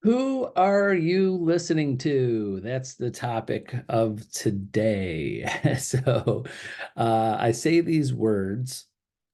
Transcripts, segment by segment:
Who are you listening to? That's the topic of today. So I say these words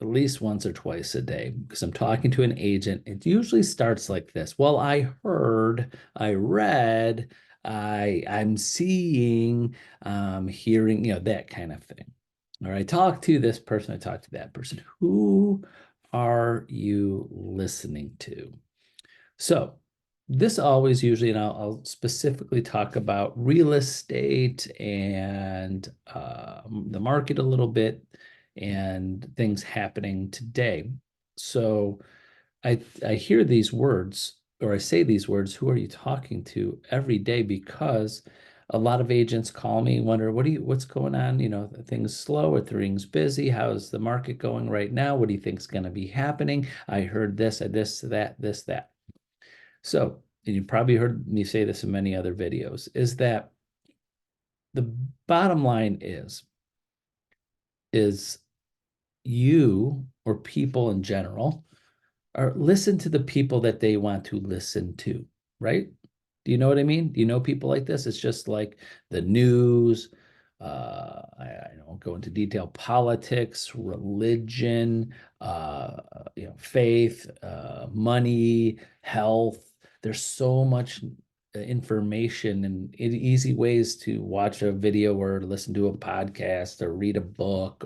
at least once or twice a day because I'm talking to an agent. It usually starts like this. Well, I heard, I read, I'm seeing, hearing, that kind of thing. Or I talk to this person, I talk to that person. Who are you listening to? So this always usually, and I'll specifically talk about real estate and the market a little bit and things happening today. So I hear these words or I say these words, who are you talking to every day? Because a lot of agents call me, wonder, what's going on? Things slow or things busy. How's the market going right now? What do you think's going to be happening? I heard this, that. So, and you probably heard me say this in many other videos, is that the bottom line is you or people in general are listen to the people that they want to listen to, right? Do you know what I mean? Do you know people like this? It's just like the news. I won't go into detail. Politics, religion, faith, money, health. There's so much information and easy ways to watch a video or listen to a podcast or read a book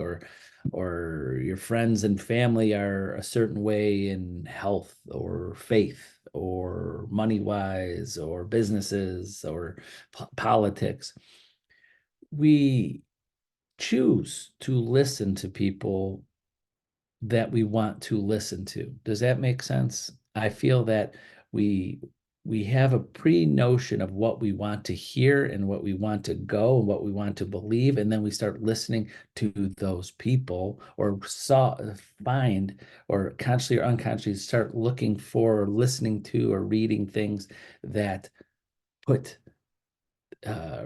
or your friends and family are a certain way in health or faith or money wise or businesses or politics. We choose to listen to people that we want to listen to. Does that make sense? I feel that we we have a pre-notion of what we want to hear and what we want to go and what we want to believe, and then we start listening to those people or find or consciously or unconsciously start looking for or listening to or reading things that put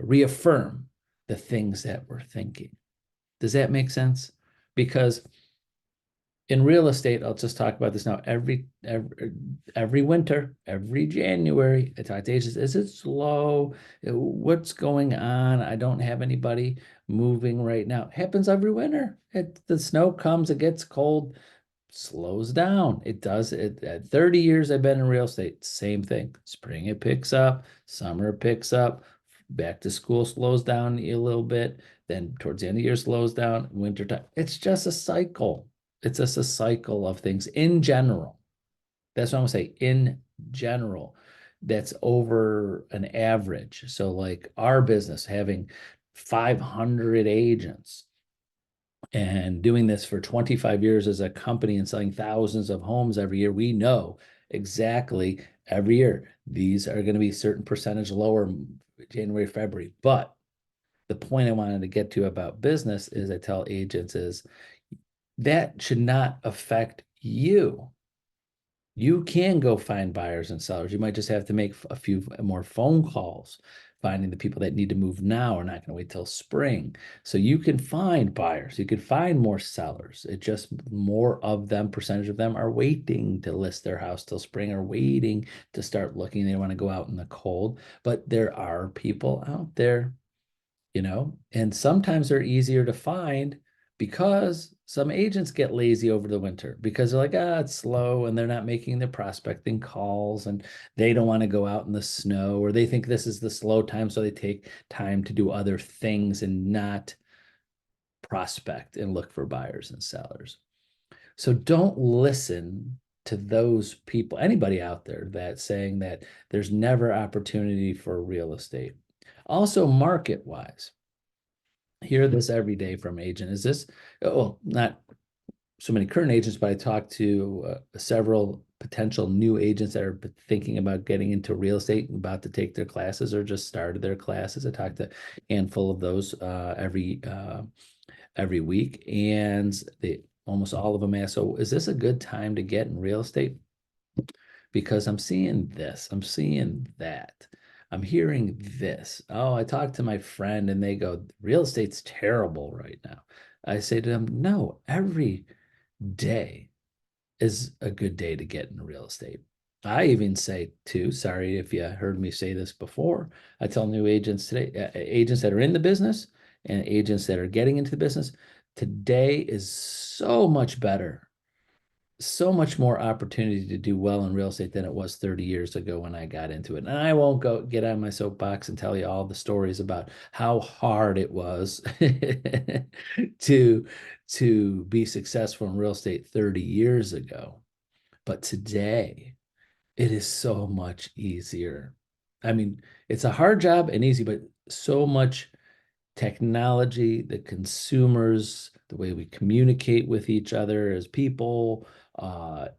reaffirm the things that we're thinking. Does that make sense? Because in real estate, I'll just talk about this now. Every winter, every January, I talk to agents. Is it slow? What's going on? I don't have anybody moving right now. It happens every winter. The snow comes, it gets cold, slows down. It does. At 30 years I've been in real estate, same thing. Spring it picks up, summer it picks up, back to school slows down a little bit, then towards the end of the year slows down, winter time. It's just a cycle. It's just a cycle of things in general. That's what I'm gonna say. In general, that's over an average. So, like our business having 500 agents and doing this for 25 years as a company and selling thousands of homes every year, we know exactly every year these are going to be a certain percentage lower January, February. But the point I wanted to get to about business is I tell agents is that should not affect you. You can go find buyers and sellers. You might just have to make a few more phone calls, finding the people that need to move now are not going to wait till spring. So you can find buyers, you can find more sellers. It just more of them, percentage of them are waiting to list their house till spring or waiting to start looking. They want to go out in the cold, but there are people out there, and sometimes they're easier to find because some agents get lazy over the winter because they're like, it's slow and they're not making the prospecting calls and they don't want to go out in the snow or they think this is the slow time. So they take time to do other things and not prospect and look for buyers and sellers. So don't listen to those people, anybody out there that's saying that there's never opportunity for real estate. Also, market wise, hear this every day from agent. Is this, well, not so many current agents, but I talked to several potential new agents that are thinking about getting into real estate, about to take their classes or just started their classes. I talked to a handful of those every week, and they almost all of them ask, "So, is this a good time to get in real estate?" Because I'm seeing this, I'm seeing that. I'm hearing this. Oh, I talked to my friend and they go, real estate's terrible right now. I say to them, no, every day is a good day to get in real estate. I even say too, sorry if you heard me say this before, I tell new agents today, agents that are in the business and agents that are getting into the business, today is so much better, so much more opportunity to do well in real estate than it was 30 years ago when I got into it. And I won't go get on my soapbox and tell you all the stories about how hard it was to be successful in real estate 30 years ago. But today, it is so much easier. I mean, it's a hard job and easy, but so much technology, the consumers, the way we communicate with each other as people,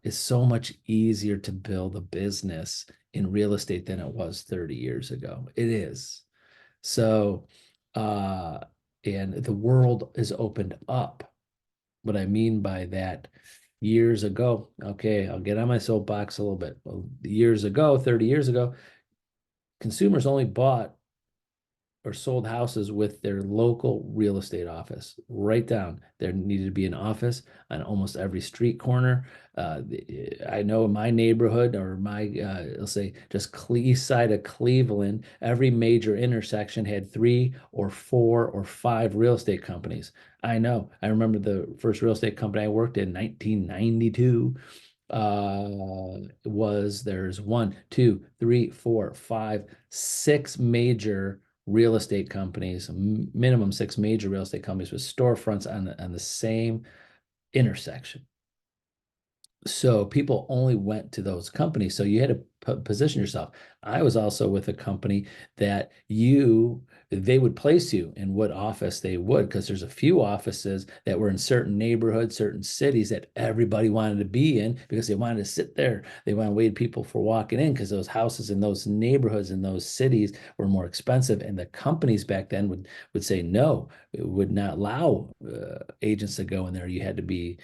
is so much easier to build a business in real estate than it was 30 years ago. It is. So, uh, and the world is opened up. What I mean by that, years ago, okay, I'll get on my soapbox a little bit. Well, years ago, 30 years ago, consumers only bought or sold houses with their local real estate office. Write down, there needed to be an office on almost every street corner. I know in my neighborhood or my, let's say, just east side of Cleveland, every major intersection had 3 or 4 or 5 real estate companies. I know. I remember the first real estate company I worked in 1992 was there's 1, 2, 3, 4, 5, 6 major real estate companies, minimum 6 major real estate companies with storefronts on the same intersection. So people only went to those companies. So you had to position yourself. I was also with a company that they would place you in what office they would, because there's a few offices that were in certain neighborhoods, certain cities that everybody wanted to be in because they wanted to sit there. They wanted to wait people for walking in because those houses in those neighborhoods in those cities were more expensive. And the companies back then would say no, it would not allow agents to go in there. You had to be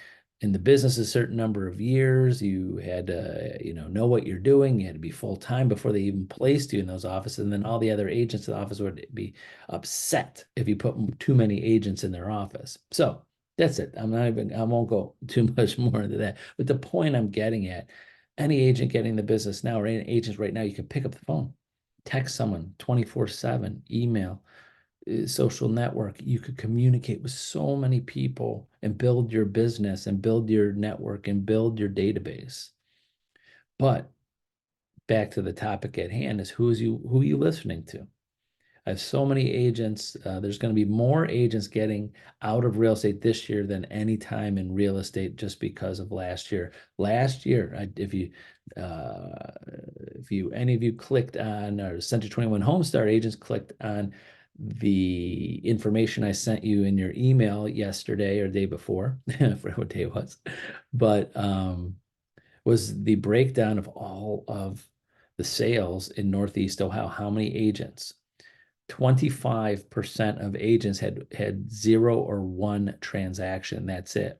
in the business a certain number of years. You had to, know what you're doing. You had to be full time before they even placed you in those offices. And then all the other agents in the office would be upset if you put too many agents in their office. So that's it. I won't go too much more into that. But the point I'm getting at, any agent getting the business now or any agents right now, you can pick up the phone, text someone 24/7, email, social network. You could communicate with so many people and build your business and build your network and build your database. But back to the topic at hand is who are you listening to? I have so many agents. There's going to be more agents getting out of real estate this year than any time in real estate just because of last year. Last year, any of you clicked on or Century 21 Homestar agents clicked on the information I sent you in your email yesterday or day before, I forget what day it was, but was the breakdown of all of the sales in Northeast Ohio. How many agents? 25% of agents had 0 or 1 transaction. That's it.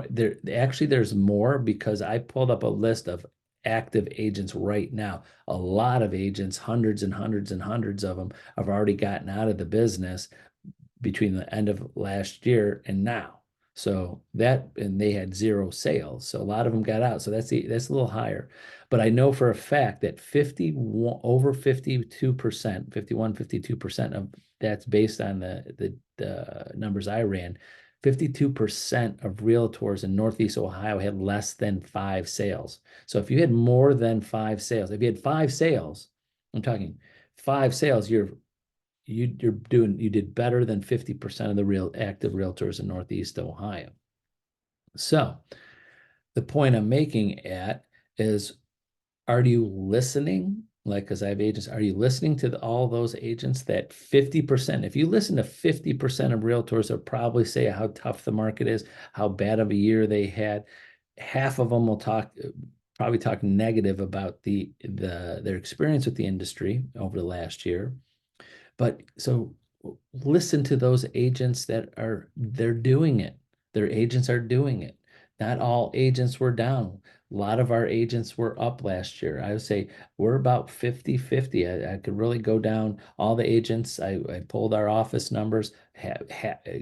There's more because I pulled up a list of active agents right now. A lot of agents, hundreds and hundreds and hundreds of them, have already gotten out of the business between the end of last year and now. So and they had 0 sales. So a lot of them got out. So that's a little higher. But I know for a fact that over 52%, 51, 52% of that's based on the numbers I ran. 52% of realtors in Northeast Ohio had less than 5 sales. So if you had more than 5 sales, if you had 5 sales, I'm talking 5 sales, you did better than 50% of the real active realtors in Northeast Ohio. So the point I'm making is, are you listening? Like, because I have agents, are you listening to all those agents that 50%? If you listen to 50% of realtors, they'll probably say how tough the market is, how bad of a year they had. Half of them will probably talk negative about their experience with the industry over the last year. But so listen to those agents they're doing it. Their agents are doing it. Not all agents were down. A lot of our agents were up last year. I would say we're about 50-50. I could really go down all the agents. I pulled our office numbers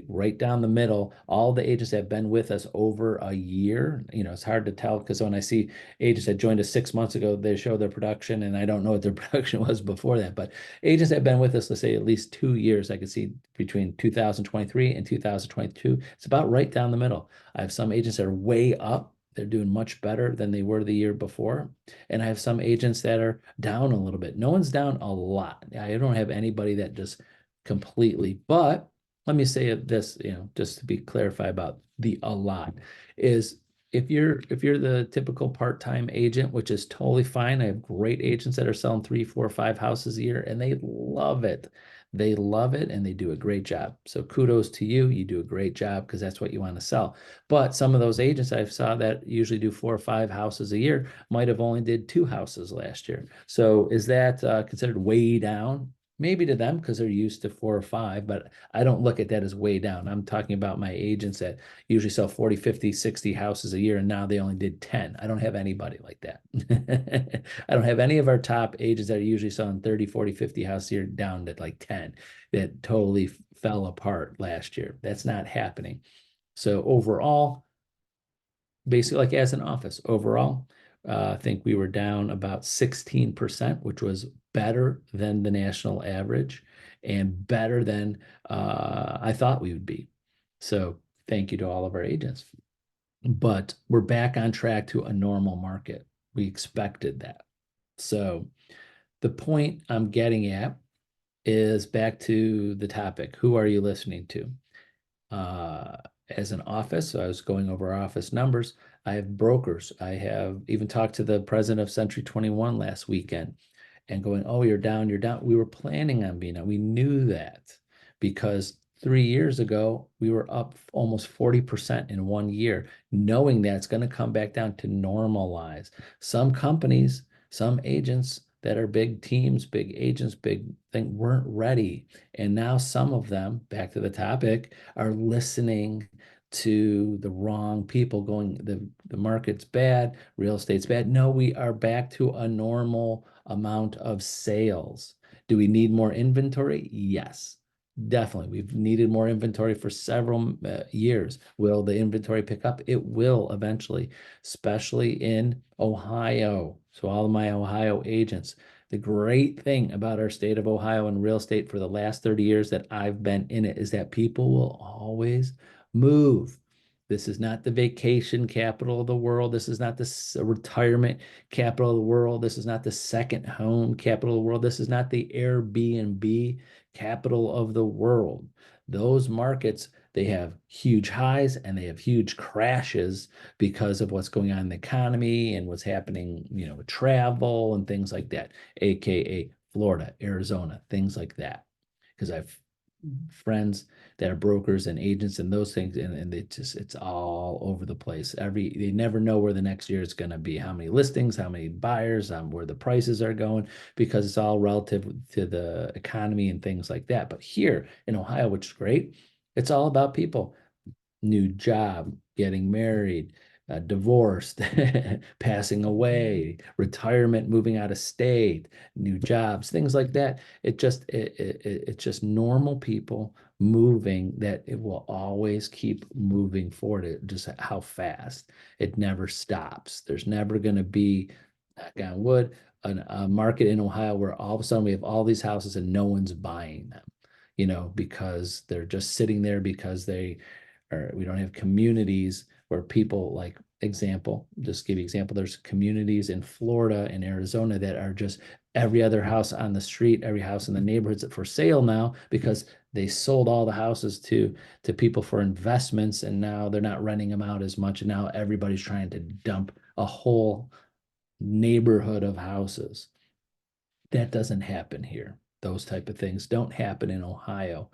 right down the middle. All the agents have been with us over a year. It's hard to tell because when I see agents that joined us 6 months ago, they show their production, and I don't know what their production was before that. But agents that have been with us, let's say at least 2 years, I could see between 2023 and 2022. It's about right down the middle. I have some agents that are way up. They're doing much better than they were the year before. And I have some agents that are down a little bit. No one's down a lot. I don't have anybody that just completely, but let me say this, just to be clarified about the a lot is if you're the typical part-time agent, which is totally fine. I have great agents that are selling 3, 4, 5 houses a year, and they love it. They love it and they do a great job. So kudos to you. You do a great job because that's what you want to sell. But some of those agents I saw that usually do 4 or 5 houses a year might have only did 2 houses last year. So is that considered way down? Maybe to them because they're used to 4 or 5, but I don't look at that as way down. I'm talking about my agents that usually sell 40, 50, 60 houses a year, and now they only did 10. I don't have anybody like that. I don't have any of our top agents that are usually selling 30, 40, 50 houses a year down to like 10 that totally fell apart last year. That's not happening. So overall, basically like as an office, overall, I think we were down about 16%, which was better than the national average and better than I thought we would be. So thank you to all of our agents. But we're back on track to a normal market. We expected that. So the point I'm getting at is back to the topic. Who are you listening to? As an office, so I was going over our office numbers. I have brokers. I have even talked to the president of Century 21 last weekend and going, oh, you're down, you're down. We were planning on being down. We knew that because 3 years ago, we were up almost 40% in 1 year, knowing that it's going to come back down to normalize. Some companies, some agents that are big teams, big agents, big thing weren't ready. And now some of them, back to the topic, are listening to the wrong people going, the market's bad, real estate's bad. No, we are back to a normal amount of sales. Do we need more inventory? Yes, definitely. We've needed more inventory for several years. Will the inventory pick up? It will eventually, especially in Ohio. So all of my Ohio agents, the great thing about our state of Ohio and real estate for the last 30 years that I've been in it is that people will always move. This is not the vacation capital of the world. This is not the retirement capital of the world. This is not the second home capital of the world. This is not the Airbnb capital of the world. Those markets, they have huge highs and they have huge crashes because of what's going on in the economy and what's happening, with travel and things like that, aka Florida, Arizona, things like that. Because I've friends that are brokers and agents and those things, and it's all over the place. They never know where the next year is going to be, how many listings, how many buyers, where the prices are going, because it's all relative to the economy and things like that. But here in Ohio, which is great, it's all about people. New job, getting married, divorced, passing away, retirement, moving out of state, new jobs, things like that. It's just normal people moving that it will always keep moving forward. Just how fast it never stops. There's never going to be, knock on wood, a market in Ohio where all of a sudden we have all these houses and no one's buying them, because they're just sitting there because we don't have communities where people, like, just give you example, there's communities in Florida and Arizona that are just every other house on the street, every house in the neighborhoods for sale now because they sold all the houses to people for investments, and now they're not renting them out as much, and now everybody's trying to dump a whole neighborhood of houses. That doesn't happen here. Those type of things don't happen in Ohio,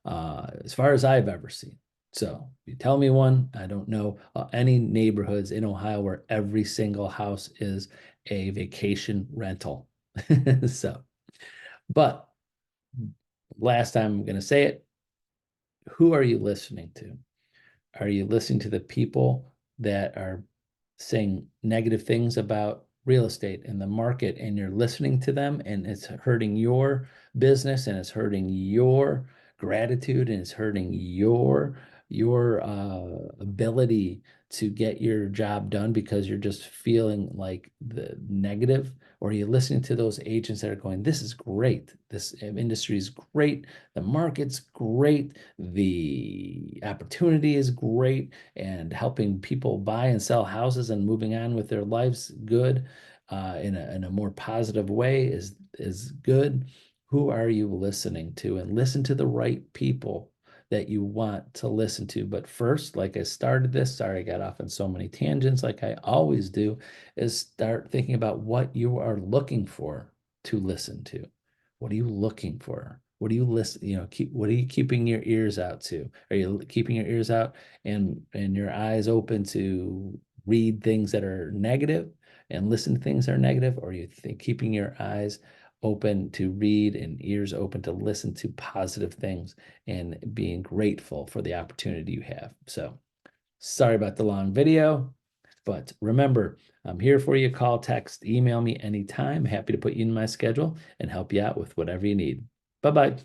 as far as I've ever seen. So you tell me one, I don't know any neighborhoods in Ohio where every single house is a vacation rental. So, but last time I'm going to say it, who are you listening to? Are you listening to the people that are saying negative things about real estate and the market, and you're listening to them, and it's hurting your business, and it's hurting your gratitude, and it's hurting your ability to get your job done because you're just feeling like the negative, or are you listening to those agents that are going, this is great, this industry is great, the market's great, the opportunity is great, and helping people buy and sell houses and moving on with their lives good, in a more positive way is good. Who are you listening to? And listen to the right people that you want to listen to. But first, like I started this, sorry, I got off on so many tangents, like I always do, is start thinking about what you are looking for to listen to. What are you looking for? What are you listen, what are you keeping your ears out to? Are you keeping your ears out and your eyes open to read things that are negative and listen to things that are negative? Or are you keeping your eyes open to read and ears open to listen to positive things and being grateful for the opportunity you have? So sorry about the long video, but remember, I'm here for you. Call, text, email me anytime. Happy to put you in my schedule and help you out with whatever you need. Bye-bye.